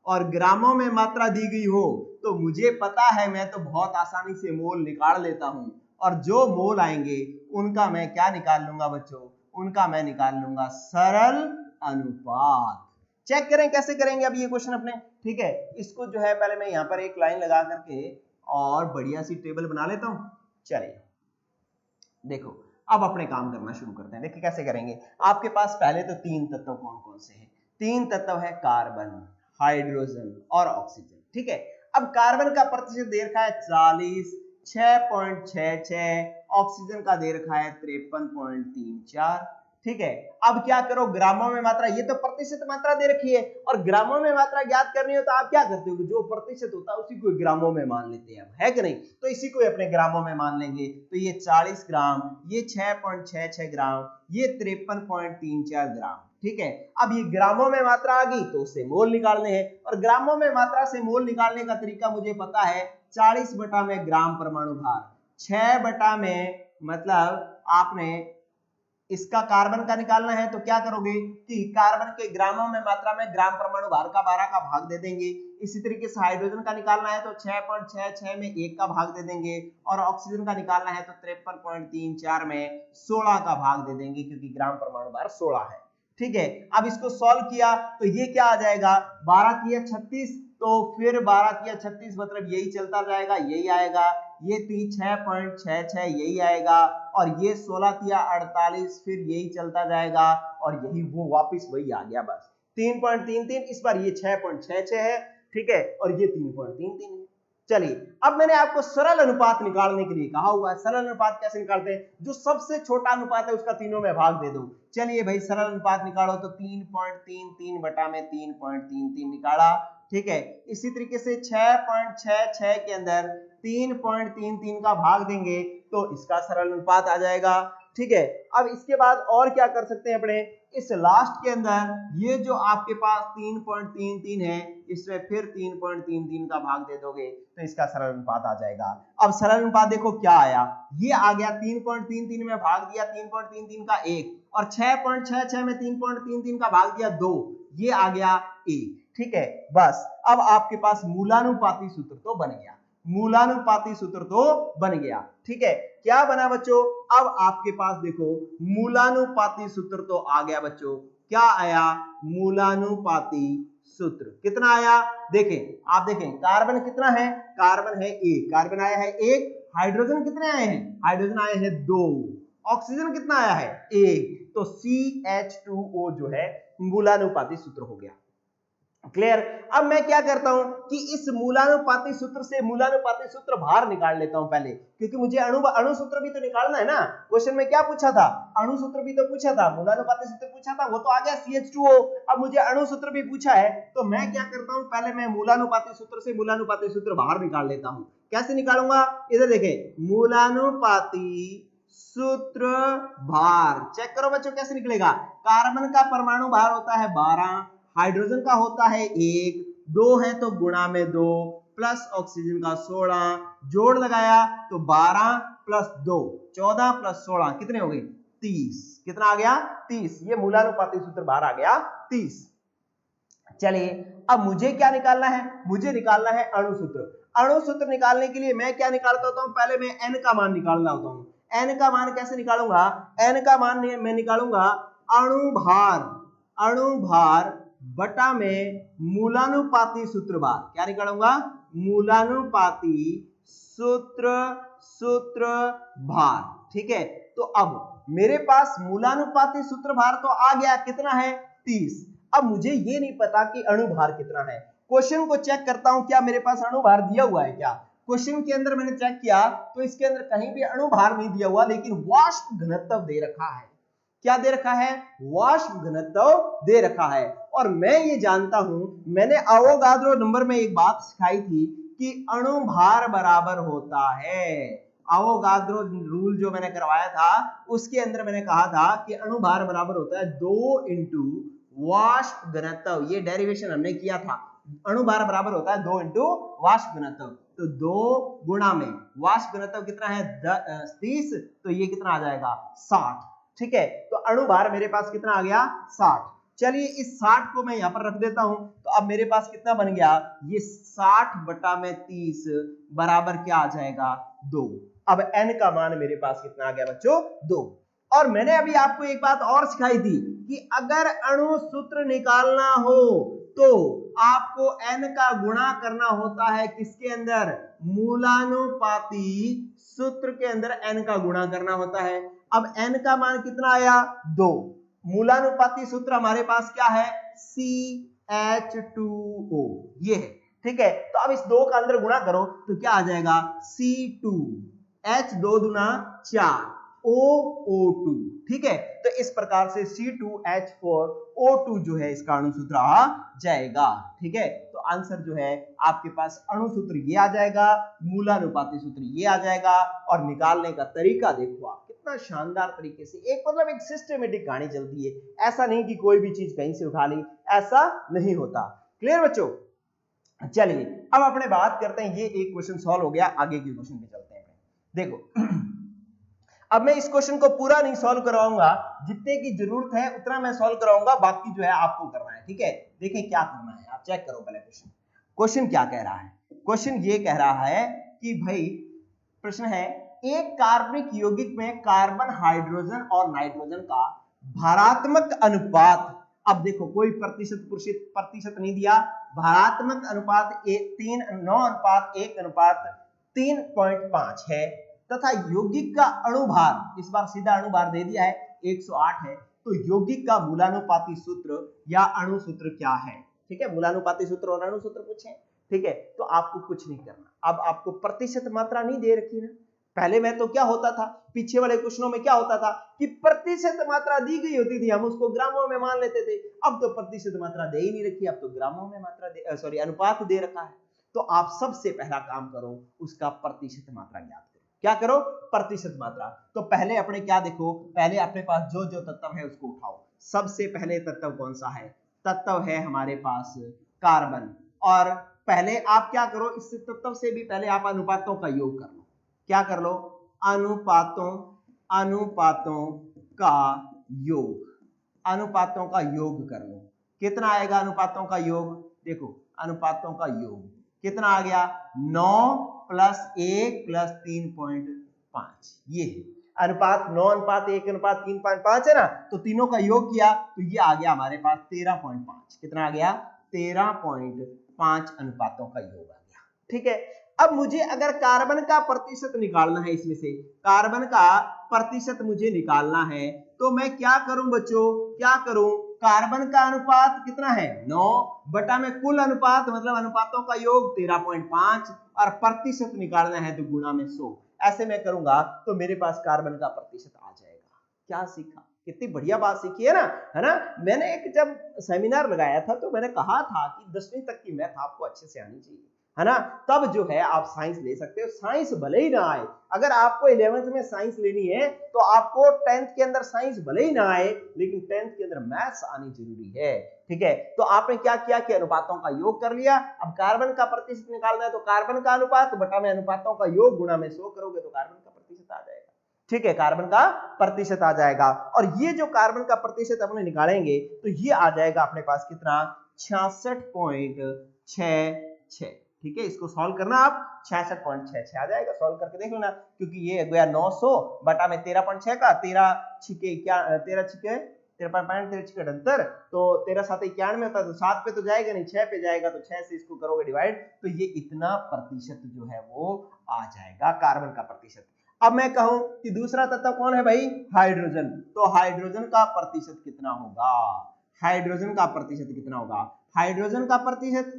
और ग्रामों में मात्रा दी गई हो तो मुझे पता है मैं तो बहुत आसानी से मोल निकाल लेता हूं, और जो मोल आएंगे उनका मैं क्या निकाल लूंगा बच्चों, उनका मैं निकाल लूंगा सरल अनुपात। चेक करें कैसे करेंगे अब ये क्वेश्चन अपने, ठीक है। इसको जो है पहले मैं यहां पर एक लाइन लगा करके और बढ़िया सी टेबल बना लेता हूं। चलिए देखो अब अपने काम करना शुरू करते हैं। देखिए कैसे करेंगे, आपके पास पहले तो 3 तत्व कौन कौन से हैं, 3 तत्व है कार्बन, हाइड्रोजन और ऑक्सीजन, ठीक है। अब कार्बन का प्रतिशत दे रखा है 40, 6.66, ऑक्सीजन का दे रखा है 53.34, ठीक है। अब क्या करो, ग्रामों में मात्रा, ये तो प्रतिशत मात्रा दे रखी है, और ग्रामों में मात्रा ज्ञात करनी हो तो आप क्या करते हो, जो प्रतिशत होता है उसी को ग्रामों में मान लेते हैं, है कि नहीं, तो इसी को अपने ग्रामों में मान लेंगे। तो ये 40 ग्राम, ये 6.66 ग्राम, ये 53.34 ग्राम, ठीक है। अब ये ग्रामों में मात्रा आ गई तो उससे मोल निकालने हैं, और ग्रामों में मात्रा से मोल निकालने का तरीका मुझे पता है, 40 बटा में ग्राम परमाणु भार, 6 बटा में मतलब आपने इसका कार्बन का निकालना है तो क्या करोगे कि कार्बन के ग्रामों में मात्रा में ग्राम परमाणु भार का 12 का भाग दे देंगे। इसी तरीके से हाइड्रोजन का निकालना है तो 6.66 में 1 का भाग दे देंगे, और ऑक्सीजन का निकालना है तो 53.34 में 16 का भाग दे देंगे, क्योंकि ग्राम परमाणु भार 16 है, ठीक है। अब इसको सॉल्व किया तो ये क्या आ जाएगा, 12 की 36, तो फिर 12 तिया 36 मतलब यही चलता जाएगा, यही आएगा। ये 6.66 यही आएगा और ये 16 तिया 48 फिर यही चलता जाएगा और यही वो वापस वही आ गया बस 3.33। इस बार ये 6.66 है, ठीक है, और ये 3.33 है। चलिए अब मैंने आपको सरल अनुपात निकालने के लिए कहा हुआ है। सरल अनुपात कैसे निकालते हैं? जो सबसे छोटा अनुपात है उसका तीनों में भाग दे दो। चलिए भाई सरल अनुपात निकालो तो 3.33 बटा में 3.33 निकाला, ठीक है। इसी तरीके से 6.66 के अंदर 3.33 का भाग देंगे तो इसका सरल अनुपात आ जाएगा, ठीक है। अब इसके बाद और क्या कर सकते हैं अपने, इस लास्ट के अंदर ये जो आपके पास 3.33 है इसमें फिर 3.33 का भाग दे दोगे तो इसका सरल अनुपात आ जाएगा। अब सरल अनुपात देखो क्या आया, ये आ गया 3.33 में भाग दिया 3.33 का 1 और 6.66 में 3.33 का भाग दिया 2, ये आ गया 1, ठीक है। बस अब आपके पास मूलानुपाती सूत्र तो बन गया, मूलानुपाती सूत्र तो बन गया, ठीक है। क्या बना बच्चों? अब आपके पास देखो मूलानुपाती सूत्र तो आ गया बच्चों। क्या आया? मूलानुपाती सूत्र कितना आया? देखें आप, देखें कार्बन कितना है, कार्बन है 1, कार्बन आया है 1। हाइड्रोजन कितने आए हैं? हाइड्रोजन आए हैं 2। ऑक्सीजन कितना आया है? 1। तो CH2O जो है मूलानुपाती सूत्र हो गया। क्लियर? अब मैं क्या करता हूं कि इस मूलानुपाती सूत्र से मूलानुपाती सूत्र बाहर निकाल लेता हूं पहले, क्योंकि मुझे अणु सूत्र भी तो निकालना है ना। क्वेश्चन में क्या पूछा था? अणु सूत्र भी तो पूछा था, मूलानुपाती सूत्र पूछा था, वो तो आ गया CH2O। अब मुझे अणु सूत्र भी पूछा है तो मैं क्या करता हूं, पहले मैं मूलानुपाती सूत्र से मूलानुपाती सूत्र बाहर निकाल लेता हूं। कैसे निकालूंगा? इधर देखें, मूलानुपाती सूत्र भार चेक करो बच्चों कैसे निकलेगा। कार्बन का परमाणु भार होता है 12, हाइड्रोजन का होता है 1, 2 है तो गुणा में 2, प्लस ऑक्सीजन का 16, जोड़ लगाया तो 12 प्लस 2 14 प्लस 16 कितने हो गए? 30। कितना आ गया? 30। ये मूलानुपाती सूत्र बाहर आ गया 30। चलिए अब मुझे क्या निकालना है? मुझे निकालना है अणु सूत्र। अणु सूत्र निकालने के लिए मैं क्या निकालता होता हूं? पहले मैं n का मान निकालना होता हूं। n का मान कैसे निकालूंगा? n का मान मैं निकालूंगा अणु भार बटा में मूलानुपाती सूत्र भार। क्या निकालूंगा? मूलानुपाती सूत्र भार, ठीक है। तो अब मेरे पास मूलानुपाती सूत्र भार तो आ गया, कितना है? 30। अब मुझे ये नहीं पता कि अणु भार कितना है। क्वेश्चन को चेक करता हूं, क्या मेरे पास अणु भार दिया हुआ है क्या? क्वेश्चन के अंदर मैंने चेक किया तो इसके अंदर कहीं भी अणु भार नहीं दिया हुआ, लेकिन वाष्प घनत्व दे रखा है। क्या दे रखा है? वाष्प घनत्व दे रखा है। और मैं ये जानता हूं, मैंने अवोगाद्रो नंबर में एक बात सिखाई थी कि अणु भार बराबर होता है, अवोगाद्रो रूल जो मैंने करवाया था उसके अंदर मैंने कहा था कि अणु भार बराबर होता है 2 इंटू वाष्प घनत्व। ये डेरिवेशन हमने किया था। अणु भार बराबर होता है 2 इंटू वाष्प घनत्व, तो 2 गुणा में वाष्प घनत्व कितना है? 30, तो ये कितना आ जाएगा? 60, ठीक है। तो अणु भार मेरे पास कितना आ गया? 60। चलिए इस 60 को मैं यहां पर रख देता हूं, तो अब मेरे पास कितना बन गया? ये 60 बटा में 30 बराबर क्या आ जाएगा? 2। अब n का मान मेरे पास कितना आ गया बच्चों? 2। और मैंने अभी आपको एक बात और सिखाई थी कि अगर अणु सूत्र निकालना हो तो आपको n का गुणा करना होता है किसके अंदर? मूलानुपाती सूत्र के अंदर n का गुणा करना होता है। अब n का मान कितना आया? 2। मूलानुपाती सूत्र हमारे पास क्या है? CH2O, ये है, ठीक है। तो अब इस 2 का अंदर गुणा करो तो क्या आ जाएगा? C2, H 2 दूना 4, OO2, ठीक है। तो इस प्रकार से C2H4O2 जो है इसका अणु सूत्र आ जाएगा, ठीक है। तो आंसर जो है आपके पास अणु सूत्र ये आ जाएगा, मूलानुपाती सूत्र ये आ जाएगा। और निकालने का तरीका देखो आप, कितना शानदार तरीके से एक एक सिस्टमेटिक कहानी चलती है। ऐसा नहीं कि कोई भी चीज कहीं से उठा ली, ऐसा नहीं होता। क्लियर बच्चों? चलिए अब अपने बात करते हैं, ये एक क्वेश्चन सॉल्व हो गया, आगे के क्वेश्चन पे चलते हैं। देखो अब मैं इस क्वेश्चन को पूरा नहीं सॉल्व करवाऊंगा, जितने की जरूरत है उतना मैं सॉल्व कराऊंगा, बाकी जो है आपको करना है, ठीक है। देखिए क्या करना है, आप चेक करो पहले क्वेश्चन। क्वेश्चन क्या कह रहा है? क्वेश्चन ये कह रहा है कि भाई प्रश्न है, एक कार्बनिक यौगिक में कार्बन, हाइड्रोजन और नाइट्रोजन का भारात्मक अनुपात अब देखो कोई प्रतिशत नहीं दिया, भारात्मक अनुपात 9:1:3.5 है तथा यौगिक का अणुभार, इस बार सीधा अणुभार दे दिया है 108 है, तो यौगिक का मूलानुपाती सूत्र या अणु सूत्र क्या है? ठीक है, मूलानुपाती सूत्र और अणु सूत्र पूछे, ठीक है, तो आपको कुछ नहीं करना। अब आपको प्रतिशत मात्रा नहीं दे रखी ना, पहले में तो क्या होता था, पीछे वाले क्वेश्चनों में क्या होता था कि प्रतिशत मात्रा दी गई होती थी, हम उसको ग्रामों में मान लेते थे। अब तो प्रतिशत मात्रा दे ही नहीं रखी, अब तो ग्रामों में अनुपात दे रखा है। तो आप सबसे पहला काम करो, उसका प्रतिशत मात्रा ज्ञात करो। क्या करो? प्रतिशत मात्रा। तो पहले अपने क्या देखो, पहले अपने पास जो जो तत्व है उसको उठाओ। सबसे पहले तत्व कौन सा है? तत्व है हमारे पास कार्बन। और पहले आप क्या करो, इस तत्व से भी पहले आप अनुपातों का योग कर लो। क्या कर लो? अनुपातों का योग, अनुपातों का योग कर लो। कितना आएगा अनुपातों का योग? देखो अनुपातों का योग कितना आ गया, 9 + 1 + 3.5, ये अनुपात 9:1:3.5 है ना, तो तीनों का योग किया तो ये आ गया हमारे पास 13.5। कितना आ गया? 13.5 अनुपातों का योग आ गया। ठीक है, अब मुझे अगर कार्बन का प्रतिशत निकालना है, इसमें से कार्बन का प्रतिशत मुझे निकालना है, तो मैं क्या करूं बच्चों, क्या करूं? कार्बन का अनुपात कितना है? 9 बटा में कुल अनुपात मतलब अनुपातों का योग 13.5 और प्रतिशत निकालना है तो गुणा में 100। ऐसे मैं करूंगा तो मेरे पास कार्बन का प्रतिशत आ जाएगा। क्या सीखा? कितनी बढ़िया बात सीखी है ना? मैंने एक जब सेमिनार लगाया था तो मैंने कहा था कि 10वीं तक की मैथ आपको अच्छे से आनी चाहिए, है ना, तब जो है आप साइंस ले सकते हो। साइंस भले ही ना आए, अगर आपको 11th में साइंस लेनी है तो आपको 10th के अंदर साइंस भले ही ना आए, लेकिन 10th के अंदर मैथ्स आनी जरूरी है। ठीक है, तो आपने क्या किया कि अनुपातों का योग कर लिया। अब कार्बन का प्रतिशत निकालना है तो कार्बन का अनुपात बटा में अनुपातों का योग गुणा में 100 करोगे तो कार्बन का प्रतिशत आ जाएगा। ठीक है, कार्बन का प्रतिशत आ जाएगा। और ये जो कार्बन का प्रतिशत अपने निकालेंगे तो ये आ जाएगा अपने पास कितना, 66.66। ठीक है, इसको सॉल्व करना आप, 66.66 आ जाएगा। सॉल्व करके देख लेना, क्योंकि ये गया 900 बटा में 13.6 का 13 छिके 13.5 तो 13 7 91 होता है, तो 7 पे तो जाएगा नहीं, 6 पे जाएगा, तो 6 से इसको करोगे डिवाइड तो ये इतना प्रतिशत जो है वो आ जाएगा कार्बन का प्रतिशत। अब मैं कहूं कि दूसरा तत्व कौन है भाई? हाइड्रोजन। तो हाइड्रोजन का प्रतिशत कितना होगा? हाइड्रोजन का प्रतिशत कितना होगा? हाइड्रोजन का प्रतिशत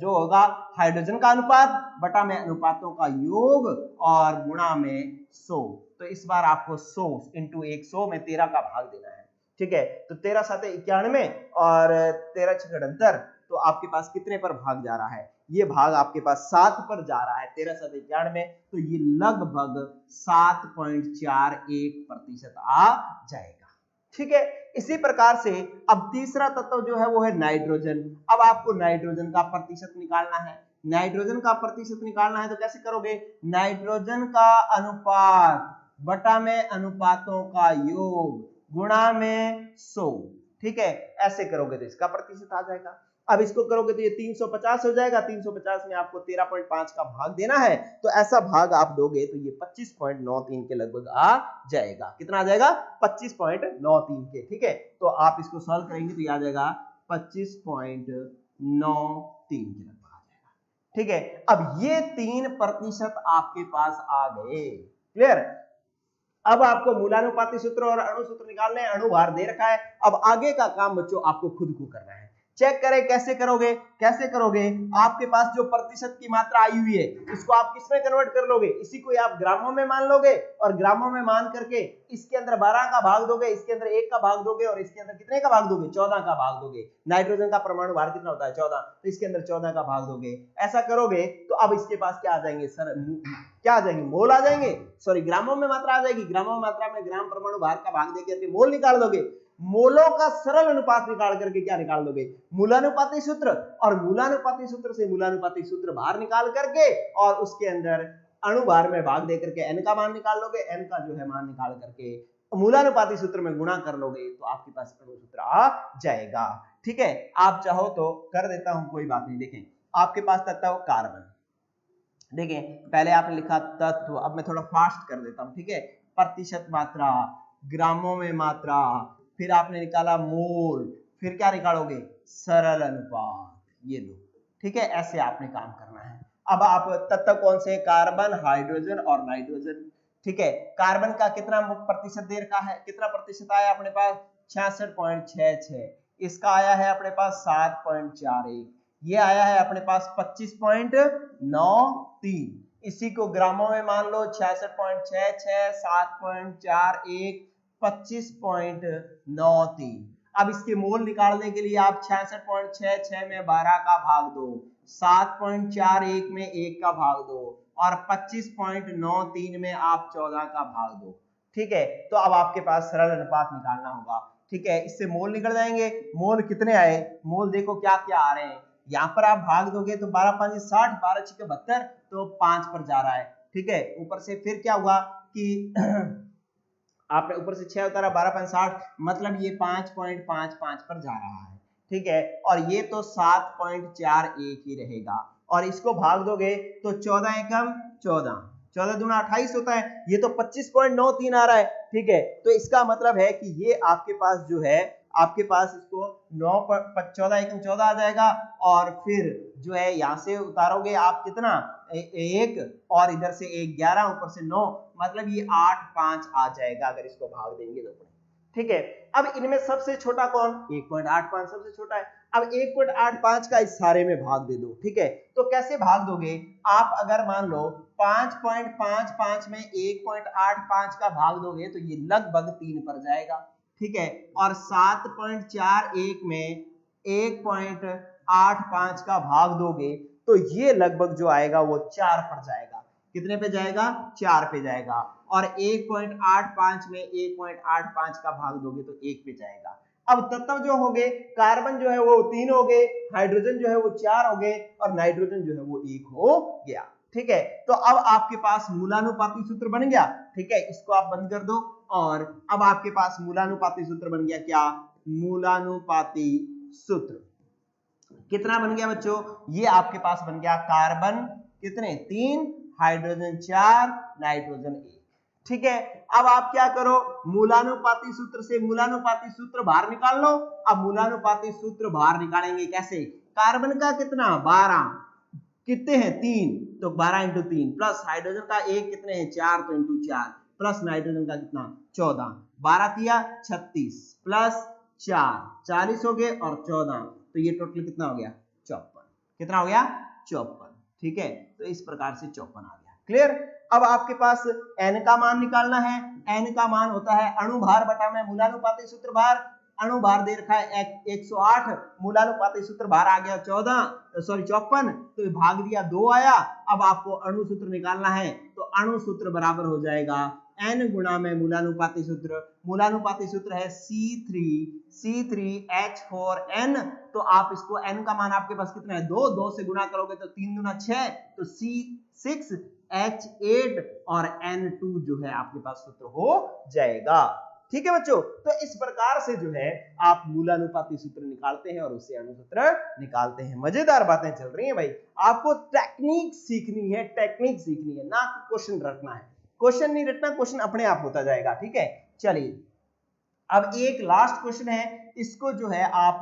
जो होगा हाइड्रोजन का अनुपात बटा में अनुपातों का योग और गुणा में 100। तो इस बार आपको 100 इंटू 100 में 13 का भाग देना है। ठीक है, तो 13 7 91 और 13 6 78, तो आपके पास कितने पर भाग जा रहा है? ये भाग आपके पास 7 पर जा रहा है। 13 7 91, तो ये लगभग 7.41% आ जाएगा। ठीक है, इसी प्रकार से अब तीसरा तत्व जो है वो है नाइट्रोजन। अब आपको नाइट्रोजन का प्रतिशत निकालना है। नाइट्रोजन का प्रतिशत निकालना है तो कैसे करोगे? नाइट्रोजन का अनुपात बटा में अनुपातों का योग गुणा में 100। ठीक है, ऐसे करोगे तो इसका प्रतिशत आ जाएगा। अब इसको करोगे तो ये 350 हो जाएगा। 350 में आपको 13.5 का भाग देना है, तो ऐसा भाग आप दोगे तो ये 25.93 के लगभग आ जाएगा। कितना आ जाएगा? 25.93 के। ठीक है, तो आप इसको सॉल्व करेंगे तो ये आ जाएगा 25.93 के लगभग आ जाएगा। ठीक है, अब ये 3% आपके पास आ गए। क्लियर? अब आपको मूलानुपाती सूत्र और अणु सूत्र निकालने हैं। अणुभार दे रखा है, अब आगे का काम बच्चों आपको खुद को करना है। चेक करें कैसे करोगे? कैसे करोगे? आपके पास जो प्रतिशत की मात्रा आई हुई है इसको आप किसमें कन्वर्ट कर लोगे? इसी को आप ग्रामों में मान लोगे और ग्रामों में मान करके इसके अंदर 12 का भाग दोगे, इसके अंदर 1 का भाग दोगे और इसके अंदर कितने का भाग दोगे? 14 का भाग दोगे। नाइट्रोजन का परमाणु भार कितना होता है? 14, तो इसके अंदर 14 का भाग दोगे। ऐसा करोगे तो अब इसके पास क्या आ जाएंगे सर? क्या आ जाएंगे? मोल आ जाएंगे। सॉरी, ग्रामों में मात्रा आ जाएगी। ग्रामों में मात्रा में ग्राम परमाणु भार का भाग देकर मोल निकाल दोगे। मोलों का सरल अनुपात निकाल करके क्या निकाल दोगे? मूलानुपाती सूत्र। और मूलानुपाती सूत्र से मूलानुपाती सूत्र भार निकाल करके और उसके अंदर अणु भार में भाग देकर के n का मान निकाल लोगे। n का जो है मान निकाल करके मूलानुपाती सूत्र में गुणा कर लोगे तो आपके पास अणु सूत्र आ जाएगा। ठीक है, आप चाहो तो कर देता हूं, कोई बात नहीं। देखें, आपके पास तत्व कार्बन। देखें, पहले आपने लिखा तत्व, अब मैं थोड़ा फास्ट कर देता हूं। ठीक है, प्रतिशत मात्रा, ग्रामों में मात्रा, फिर आपने निकाला मोल, फिर क्या निकालोगे, सरल अनुपात, ये लो। ठीक है, ऐसे आपने काम करना है। अब आप तत्व कौन से, कार्बन, हाइड्रोजन और नाइट्रोजन। ठीक है, कार्बन का कितना प्रतिशत दे रखा है, कितना प्रतिशत आया अपने पास, 66.66। इसका आया है अपने पास 7.41, ये आया है अपने पास 25.93। इसी को ग्रामों में मान लो, 66.66, 7.41, 25.93। अब इसके मोल निकालने के लिए आप 66.66 में 12 का भाग दो, 7.41 में 1 का भाग दो और 25.93 में आप 14 का भाग दो। ठीक है, तो अब आपके पास सरल अनुपात निकालना होगा। ठीक है, इससे मोल निकल जाएंगे। मोल कितने आए, मोल देखो क्या क्या आ रहे हैं, यहाँ पर आप भाग दोगे तो 12 5 60, 12 6 72, तो 5 पर जा रहा है। ठीक है, ऊपर से फिर क्या हुआ कि आपने ऊपर से 6 उतारा, 12 5 60, मतलब ये 5.55 पर जा रहा है। ठीक है, और ये तो 7.41 ही रहेगा, और इसको भाग दोगे तो 14 एकम 14, 14 दूना 28 होता है, ये तो 25.93 आ रहा है। ठीक है, तो इसका मतलब है कि ये आपके पास जो है, आपके पास इसको 9 पर 14 एकम 14 आ जाएगा, और फिर जो है यहाँ से उतारोगे आप कितना, 1 और इधर से 1 11, ऊपर से 9, मतलब ये 8 5 आ जाएगा अगर इसको भाग देंगे तो। ठीक है, अब इनमें सबसे छोटा कौन, 1.85 सबसे छोटा है। अब 1.85 का इस सारे में भाग दे दो। ठीक है, तो कैसे भाग दोगे आप, अगर मान लो 5.55 में 1.85 का भाग दोगे तो ये लगभग 3 पर जाएगा। ठीक है, और 7.41 में 1.85 का भाग दोगे तो ये लगभग जो आएगा वो 4 पर जाएगा। कितने पे जाएगा, 4 पे जाएगा, और 1.85 में 1.85 का भाग दोगे तो 1 पे जाएगा। अब तत्व जो हो गए, कार्बन जो है वो 3 हो गए, हाइड्रोजन जो है वो 4 हो गए, और नाइट्रोजन जो है वो 1 हो गया। ठीक है, तो अब आपके पास मूलानुपाती सूत्र बन गया। ठीक है, इसको आप बंद कर दो, और अब आपके पास मूलानुपाती सूत्र बन गया। क्या, मूलानुपाती सूत्र कितना बन गया बच्चों, ये आपके पास बन गया, कार्बन कितने 3, हाइड्रोजन 4, नाइट्रोजन 1। ठीक है, अब आप क्या करो, मूलानुपाती सूत्र से मूलानुपाती सूत्र बाहर निकाल लो। अब मूलानुपाती सूत्र बाहर निकालेंगे कैसे, कार्बन का कितना 12, कितने हैं 3, तो 12 इंटू 3, प्लस हाइड्रोजन का 1 कितने हैं 4, तो इंटू 4, प्लस नाइट्रोजन का कितना 14, 12 तिया 36, प्लस 4 40 हो गए, और 14, तो ये टोटल कितना हो गया 54, कितना हो गया 54। ठीक है, तो इस प्रकार से 54 आ गया। क्लियर। अब आपके पास n का मान निकालना है। n का मान होता है अणुभार बटा में मूलानुपाती सूत्र भार। अणुभार दे रखा है 108, मूलानुपाती सूत्र भार आ गया 54, तो भाग दिया 2 आया। अब आपको अणु सूत्र निकालना है, तो अणु सूत्र बराबर हो जाएगा n गुणा में मूलानुपाती सूत्र। मूलानुपाती सूत्र है C3H4n, तो आप इसको n का मान आपके पास कितना है 2, 2 से गुणा करोगे तो 3 दूना 6, तो C6H8 और N2 जो है आपके पास सूत्र हो जाएगा। ठीक है बच्चों, तो इस प्रकार से जो है आप मूलानुपाती सूत्र निकालते हैं और उससे अणु सूत्र निकालते हैं। मजेदार बातें चल रही हैं भाई, आपको टेक्निक सीखनी है, टेक्निक सीखनी है, ना कि क्वेश्चन रटना है। क्वेश्चन नहीं रटना, क्वेश्चन अपने आप होता जाएगा। ठीक है, चलिए अब एक लास्ट क्वेश्चन है, इसको जो है आप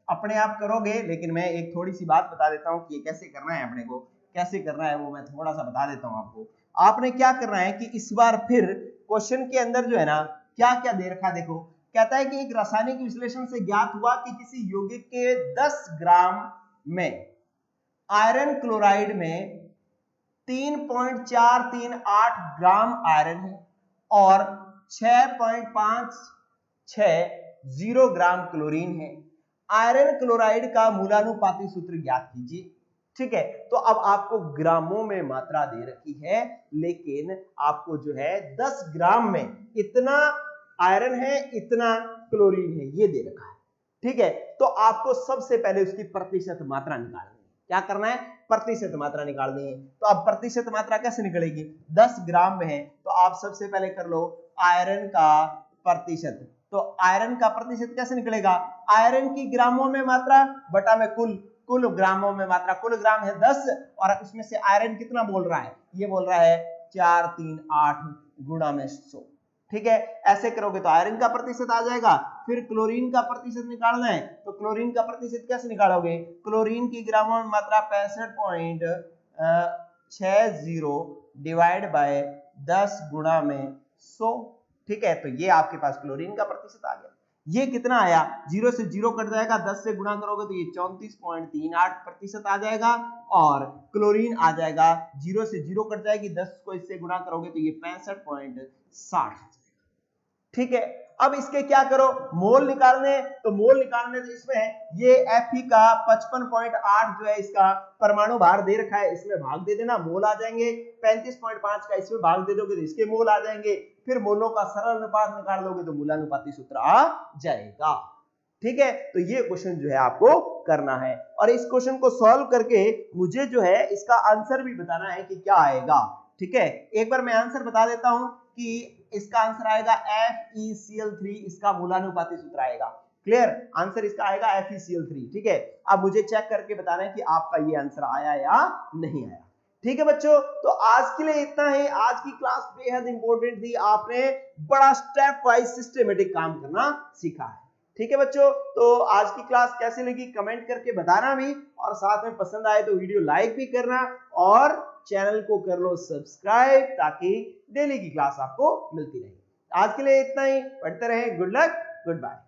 अपने आप करोगे, लेकिन मैं एक थोड़ी सी बात बता देता हूं कि ये कैसे करना है, अपने को कैसे करना है वो मैं थोड़ा सा बता देता हूं आपको। आपने क्या करना है कि इस बार फिर क्वेश्चन के अंदर जो है ना क्या क्या दे रखा, देखो कहता है कि एक रासायनिक विश्लेषण से ज्ञात हुआ कि किसी यौगिक के 10 ग्राम में आयरन क्लोराइड में 3.438 ग्राम आयरन है और 6.560 ग्राम क्लोरीन है। आयरन क्लोराइड का मूलानुपाती सूत्र ज्ञात कीजिए। ठीक है, तो अब आपको ग्रामों में मात्रा दे रखी है, लेकिन आपको जो है 10 ग्राम में इतना आयरन है, इतना क्लोरीन है, ये दे रखा है। ठीक है, तो आपको सबसे पहले उसकी प्रतिशत मात्रा निकालनी है। क्या करना है, प्रतिशत मात्रा निकालनी है। तो अब प्रतिशत मात्रा कैसे निकलेगी, 10 ग्राम में है तो आप सबसे पहले कर लो आयरन का प्रतिशत। तो आयरन का प्रतिशत कैसे निकलेगा, आयरन की ग्रामों में मात्रा बटा में कुल ग्रामों में मात्रा। कुल ग्राम है 10 और उसमें से आयरन कितना बोल रहा है, ये बोल रहा है 438 गुणा में 100। ठीक है, ऐसे करोगे तो आयरन का प्रतिशत आ जाएगा। फिर क्लोरीन का प्रतिशत निकालना है, तो क्लोरीन का प्रतिशत कैसे निकालोगे? क्लोरीन की ग्रामों में मात्रा 65.60 डिवाइड बाय 10 गुणा में 100। ठीक है, तो ये आपके पास क्लोरीन का प्रतिशत आ गया। ये कितना आया? 0 से 0 कट जाएगा, 10 से गुणा करोगे तो ये 34.38% आ जाएगा। और क्लोरीन आ जाएगा, 0 से 0 कट जाएगी, 10 को इससे गुणा करोगे तो ये 65.60। ठीक है, अब इसके क्या करो, मोल निकालने, तो मोल निकालने तो इसमें ये Fe का 55.8 जो है इसका परमाणु भार दे रखा है, इसमें भाग दे देना, मोल आ जाएंगे। 35.5 का इसमें भाग दे दोगे तो इसके मोल आ जाएंगे। फिर मोलों का सरल अनुपात निकाल लोगे तो मूलानुपाती सूत्र आ जाएगा। ठीक है, तो ये क्वेश्चन जो है आपको करना है, और इस क्वेश्चन को सॉल्व करके मुझे जो है इसका आंसर भी बताना है कि क्या आएगा। ठीक है, एक बार मैं आंसर बता देता हूं कि इसका आंसर आएगा FeCl3, इसका मूलानुपाती सूत्र आएगा। क्लियर, आंसर इसका आएगा FeCl3। ठीक है, अब मुझे चेक करके बताना है कि आपका ये आंसर आया या नहीं आया। ठीक है बच्चों, तो आज के लिए इतना ही। आज की क्लास बेहद इंपॉर्टेंट थी, आपने बड़ा स्टेप वाइज सिस्टमेटिक काम करना सीखा है। ठीक है बच्चों, तो आज की क्लास कैसी लगी कमेंट करके बताना भी, और साथ में पसंद आए तो वीडियो लाइक भी करना, और चैनल को कर लो सब्सक्राइब, ताकि डेली की क्लास आपको मिलती रहे। आज के लिए इतना ही, पढ़ते रहें। Good luck, good bye.